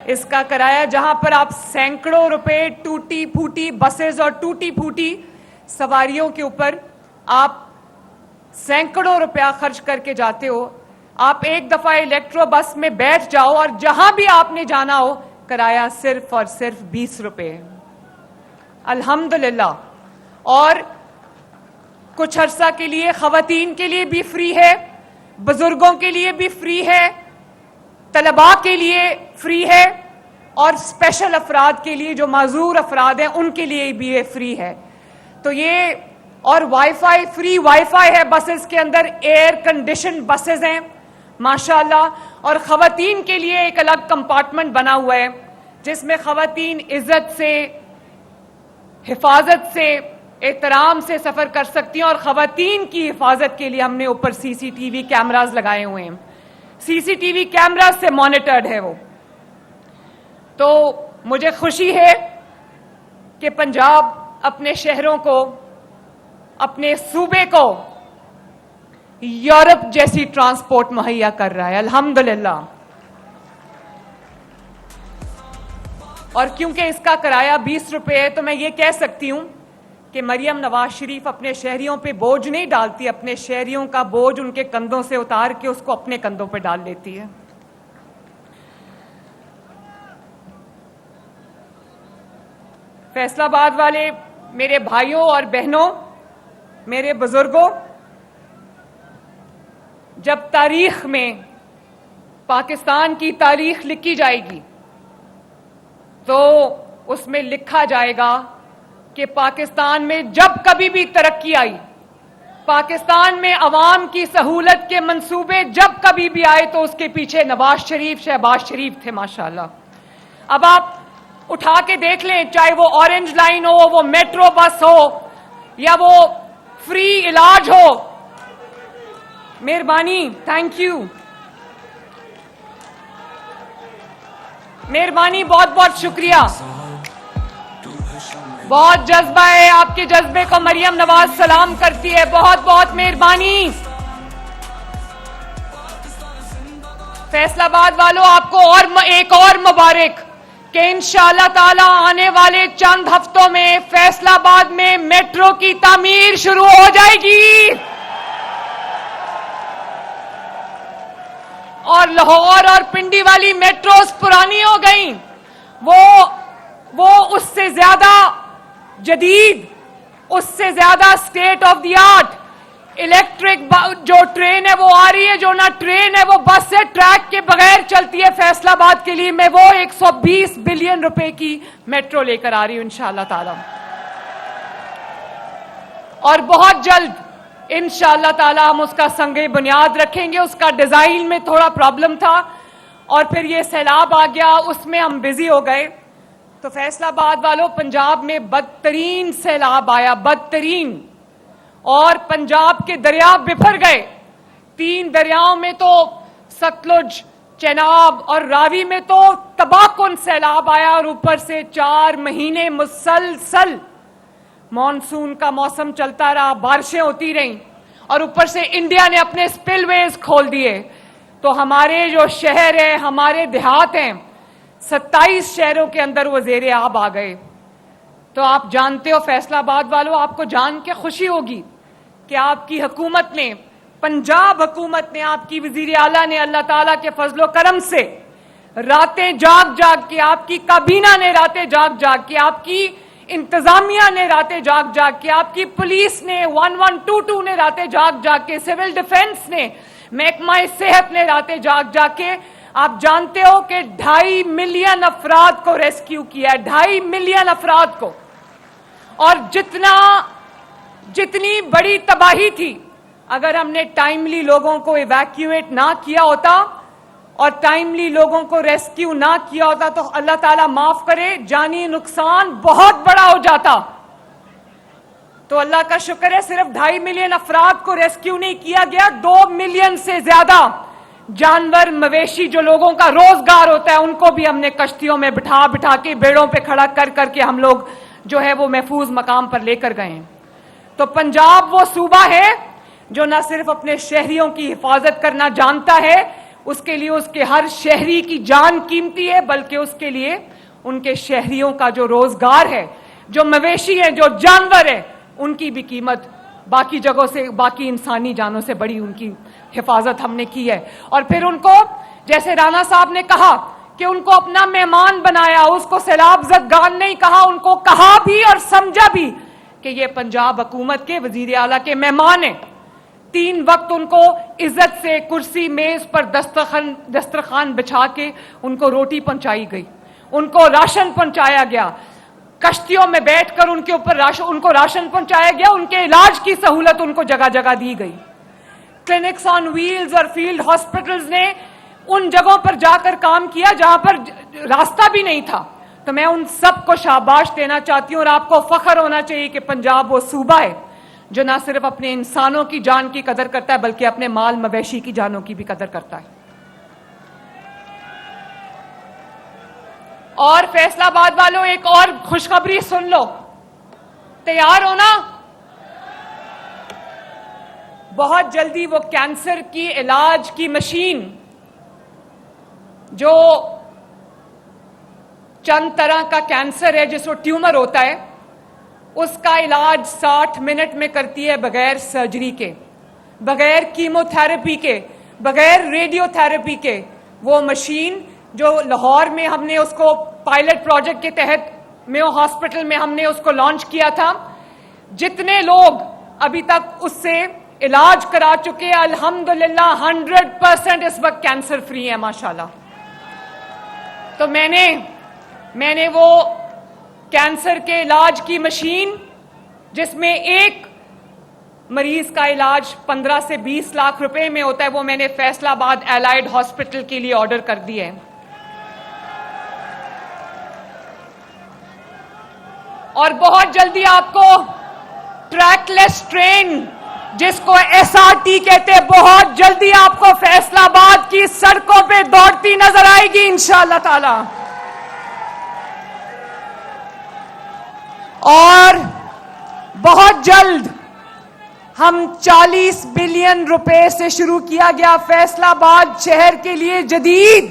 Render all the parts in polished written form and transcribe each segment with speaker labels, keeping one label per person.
Speaker 1: اس کا کرایہ جہاں پر آپ سینکڑوں روپے ٹوٹی پھوٹی بسز اور ٹوٹی پھوٹی سواریوں کے اوپر آپ سینکڑوں روپیہ خرچ کر کے جاتے ہو، آپ ایک دفعہ الیکٹرو بس میں بیٹھ جاؤ اور جہاں بھی آپ نے جانا ہو کرایہ صرف اور صرف 20 روپے ہے الحمدللہ۔ اور کچھ عرصہ کے لیے خواتین کے لیے بھی فری ہے، بزرگوں کے لیے بھی فری ہے، طلباء کے لیے فری ہے، اور اسپیشل افراد کے لیے جو معذور افراد ہیں ان کے لیے بھی یہ فری ہے۔ تو یہ اور wi fi, free wi fi ہے بسز کے اندر، ایئر کنڈیشن بسز ہیں ماشاءاللہ، اور خواتین کے لیے ایک الگ کمپارٹمنٹ بنا ہوا ہے جس میں خواتین عزت سے، حفاظت سے، احترام سے سفر کر سکتی ہیں، اور خواتین کی حفاظت کے لیے ہم نے اوپر سی سی ٹی وی کیمراز لگائے ہوئے ہیں، سی سی ٹی وی کیمراز سے مانیٹرڈ ہے وہ۔ تو مجھے خوشی ہے کہ پنجاب اپنے شہروں کو، اپنے صوبے کو یورپ جیسی ٹرانسپورٹ مہیا کر رہا ہے الحمدللہ۔ اور کیونکہ اس کا کرایہ 20 روپے ہے تو میں یہ کہہ سکتی ہوں کہ مریم نواز شریف اپنے شہریوں پہ بوجھ نہیں ڈالتی، اپنے شہریوں کا بوجھ ان کے کندھوں سے اتار کے اس کو اپنے کندھوں پہ ڈال لیتی ہے۔ فیصل آباد والے میرے بھائیوں اور بہنوں، میرے بزرگوں، جب تاریخ میں پاکستان کی تاریخ لکھی جائے گی تو اس میں لکھا جائے گا کہ پاکستان میں جب کبھی بھی ترقی آئی، پاکستان میں عوام کی سہولت کے منصوبے جب کبھی بھی آئے تو اس کے پیچھے نواز شریف، شہباز شریف تھے ماشاءاللہ۔ اب آپ اٹھا کے دیکھ لیں، چاہے وہ اورنج لائن ہو، وہ میٹرو بس ہو، یا وہ فری علاج ہو۔ مہربانی، تھینک یو، مہربانی، بہت بہت شکریہ، بہت جذبہ ہے، آپ کے جذبے کو مریم نواز سلام کرتی ہے، بہت بہت مہربانی۔ فیصل آباد والوں، آپ کو ایک اور مبارک کہ انشاءاللہ تعالی آنے والے چند ہفتوں میں فیصل آباد میں میٹرو کی تعمیر شروع ہو جائے گی، اور لاہور اور پنڈی والی میٹروز پرانی ہو گئیں، وہ اس سے زیادہ جدید، اس سے زیادہ state of the art electric جو ٹرین ہے وہ آ رہی ہے، جو نہ ٹرین ہے وہ بس سے ٹریک کے بغیر چلتی ہے فیصل آباد کے لیے۔ میں وہ 120 بلین روپے کی میٹرو لے کر آ رہی ہوں انشاءاللہ تعالی، اور بہت جلد انشاءاللہ تعالی ہم اس کا سنگ بنیاد رکھیں گے۔ اس کا ڈیزائن میں تھوڑا پرابلم تھا اور پھر یہ سیلاب آ گیا، اس میں ہم بزی ہو گئے۔ تو فیصل آباد والوں، پنجاب میں بدترین سیلاب آیا، بدترین، اور پنجاب کے دریا بفر گئے۔ 3 دریاؤں میں تو ستلج، چناب اور راوی میں تو تباہ کن سیلاب آیا، اور اوپر سے 4 مہینے مسلسل مانسون کا موسم چلتا رہا، بارشیں ہوتی رہیں، اور اوپر سے انڈیا نے اپنے سپل ویز کھول دیے۔ تو ہمارے جو شہر ہیں، ہمارے دیہات ہیں، 27 شہروں کے اندر وہ زیر آب آ گئے۔ تو آپ جانتے ہو فیصل آباد والوں، آپ کو جان کے خوشی ہوگی کہ آپ کی حکومت نے، پنجاب حکومت نے، آپ کی وزیر اعلیٰ نے اللہ تعالیٰ کے فضل و کرم سے راتیں جاگ جاگ کے، آپ کی کابینہ نے راتیں جاگ جاگ کے، آپ کی انتظامیہ نے راتیں جاگ جاگ کے، آپ کی پولیس نے، 1122 نے راتیں جاگ جاگ کے، سول ڈیفنس نے، محکمہ صحت نے راتیں جاگ جاگ کے، آپ جانتے ہو کہ 2.5 ملین افراد کو ریسکیو کیا ہے، 2.5 ملین افراد کو۔ اور جتنی بڑی تباہی تھی، اگر ہم نے ٹائملی لوگوں کو ایویکیویٹ نہ کیا ہوتا اور ٹائملی لوگوں کو ریسکیو نہ کیا ہوتا تو اللہ تعالیٰ معاف کرے، جانی نقصان بہت بڑا ہو جاتا۔ تو اللہ کا شکر ہے صرف 2.5 ملین افراد کو ریسکیو نہیں کیا گیا، 2 ملین سے زیادہ جانور، مویشی جو لوگوں کا روزگار ہوتا ہے، ان کو بھی ہم نے کشتیوں میں بٹھا بٹھا کے، بیڑوں پہ کھڑا کر کر کے ہم لوگ جو ہے وہ محفوظ مقام پر لے کر گئے ہیں۔ تو پنجاب وہ صوبہ ہے جو نہ صرف اپنے شہریوں کی حفاظت کرنا جانتا ہے اس کے لیے اس کے ہر شہری کی جان قیمتی ہے، بلکہ اس کے لیے ان کے شہریوں کا جو روزگار ہے، جو مویشی ہیں، جو جانور ہیں، ان کی بھی قیمت باقی جگہوں سے، باقی انسانی جانوں سے بڑی ان کی حفاظت ہم نے کی ہے۔ اور پھر ان کو، جیسے رانا صاحب نے کہا کہ ان کو اپنا مہمان بنایا، اس کو سیلاب زدگان نہیں کہا، ان کو کہا بھی اور سمجھا بھی کہ یہ پنجاب حکومت کے وزیر اعلیٰ کے مہمان ہیں۔ 3 وقت ان کو عزت سے کرسی میز پر دسترخوان بچھا کے ان کو روٹی پہنچائی گئی، ان کو راشن پہنچایا گیا، کشتیوں میں بیٹھ کر ان کے اوپر ان کو راشن پہنچایا گیا، ان کے علاج کی سہولت ان کو جگہ جگہ دی گئی۔ کلینکس آن ویلز اور فیلڈ ہاسپٹلز نے ان جگہوں پر جا کر کام کیا جہاں پر راستہ بھی نہیں تھا۔ تو میں ان سب کو شاباش دینا چاہتی ہوں، اور آپ کو فخر ہونا چاہیے کہ پنجاب وہ صوبہ ہے جو نہ صرف اپنے انسانوں کی جان کی قدر کرتا ہے بلکہ اپنے مال مویشی کی جانوں کی بھی قدر کرتا ہے۔ اور فیصلہ آباد والوں، ایک اور خوشخبری سن لو، تیار ہونا، بہت جلدی وہ کینسر کی علاج کی مشین، جو چند طرح کا کینسر ہے جس کو ٹیومر ہوتا ہے، اس کا علاج 60 منٹ میں کرتی ہے، بغیر سرجری کے، بغیر کیمو تھراپی کے، بغیر ریڈیو تھراپی کے۔ وہ مشین جو لاہور میں ہم نے اس کو پائلٹ پروجیکٹ کے تحت میو ہاسپٹل میں ہم نے اس کو لانچ کیا تھا، جتنے لوگ ابھی تک اس سے علاج کرا چکے، الحمدللہ 100% اس وقت کینسر فری ہے ماشاءاللہ۔ تو میں نے وہ کینسر کے علاج کی مشین، جس میں ایک مریض کا علاج 15 سے 20 لاکھ روپے میں ہوتا ہے، وہ میں نے فیصلہ آباد الائڈ ہاسپٹل کے لیے آرڈر کر دی ہے۔ اور بہت جلدی آپ کو ٹریک لیس ٹرین، جس کو SRT کہتے ہیں، بہت جلدی آپ کو فیصلہ آباد کی سڑکوں پہ دوڑتی نظر آئے گی انشاءاللہ تعالی۔ اور بہت جلد ہم 40 بلین روپے سے شروع کیا گیا فیصلہ آباد شہر کے لیے جدید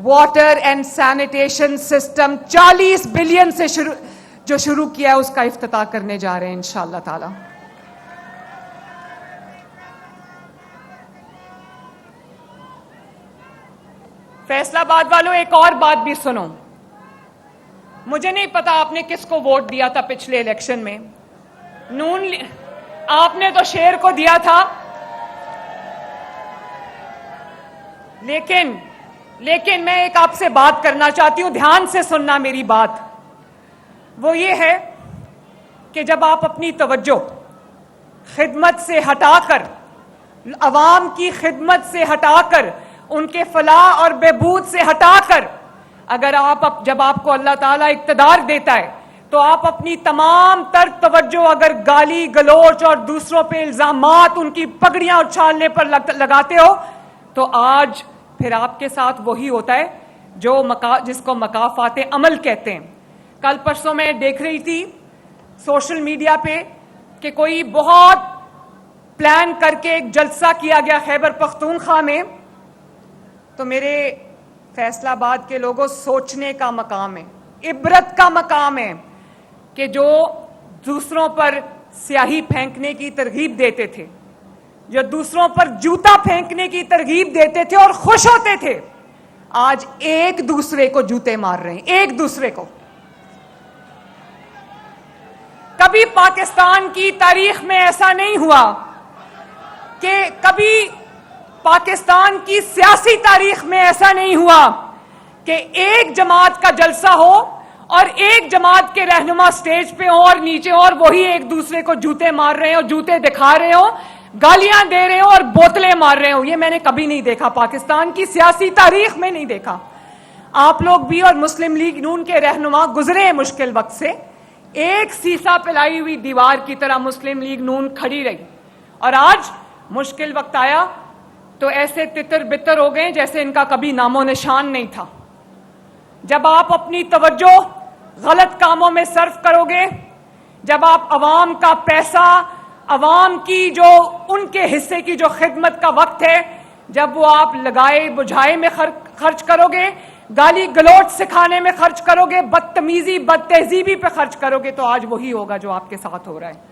Speaker 1: water and sanitation system, 40 billion سے جو شروع کیا ہے، اس کا افتتاح کرنے جا رہے ہیں انشاءاللہ تعالی۔ فیصلہ آباد والوں، ایک اور بات بھی سنو، مجھے نہیں پتا آپ نے کس کو ووٹ دیا تھا پچھلے الیکشن میں، آپ نے تو شیر کو دیا تھا، لیکن میں ایک آپ سے بات کرنا چاہتی ہوں، دھیان سے سننا میری بات۔ وہ یہ ہے کہ جب آپ اپنی توجہ خدمت سے ہٹا کر، عوام کی خدمت سے ہٹا کر، ان کے فلاح اور بہبود سے ہٹا کر، جب آپ کو اللہ تعالیٰ اقتدار دیتا ہے تو آپ اپنی تمام تر توجہ اگر گالی گلوچ اور دوسروں پہ الزامات، ان کی پگڑیاں اچھالنے پر لگاتے ہو، تو آج پھر آپ کے ساتھ وہی ہوتا ہے جس کو مکافات عمل کہتے ہیں۔ کل پرسوں میں دیکھ رہی تھی سوشل میڈیا پہ کہ کوئی بہت پلان کر کے ایک جلسہ کیا گیا خیبر پختونخوا میں، تو میرے فیصلہ آباد کے لوگوں، سوچنے کا مقام ہے، عبرت کا مقام ہے کہ جو دوسروں پر سیاہی پھینکنے کی ترغیب دیتے تھے، جو دوسروں پر جوتا پھینکنے کی ترغیب دیتے تھے اور خوش ہوتے تھے، آج ایک دوسرے کو جوتے مار رہے ہیں، ایک دوسرے کو۔ کبھی پاکستان کی تاریخ میں ایسا نہیں ہوا کہ کبھی پاکستان کی سیاسی تاریخ میں ایسا نہیں ہوا کہ ایک جماعت کا جلسہ ہو اور ایک جماعت کے رہنما سٹیج پہ ہوں اور نیچے ہوں اور وہی ایک دوسرے کو جوتے مار رہے ہوں، جوتے دکھا رہے ہوں، گالیاں دے رہے ہوں اور بوتلیں مار رہے ہوں۔ یہ میں نے کبھی نہیں دیکھا، پاکستان کی سیاسی تاریخ میں نہیں دیکھا۔ آپ لوگ بھی اور مسلم لیگ نون کے رہنما گزرے ہیں مشکل وقت سے، ایک سیسا پلائی ہوئی دیوار کی طرح مسلم لیگ نون کھڑی رہی، اور آج مشکل وقت آیا تو ایسے تتر بتر ہو گئے جیسے ان کا کبھی نام و نشان نہیں تھا۔ جب آپ اپنی توجہ غلط کاموں میں صرف کرو گے، جب آپ عوام کا پیسہ، عوام کی جو ان کے حصے کی جو خدمت کا وقت ہے، جب وہ آپ لگائے بجھائے میں خرچ کرو گے، گالی گلوچ سکھانے میں خرچ کرو گے، بدتمیزی بد تہذیبی پہ خرچ کرو گے، تو آج وہی ہوگا جو آپ کے ساتھ ہو رہا ہے.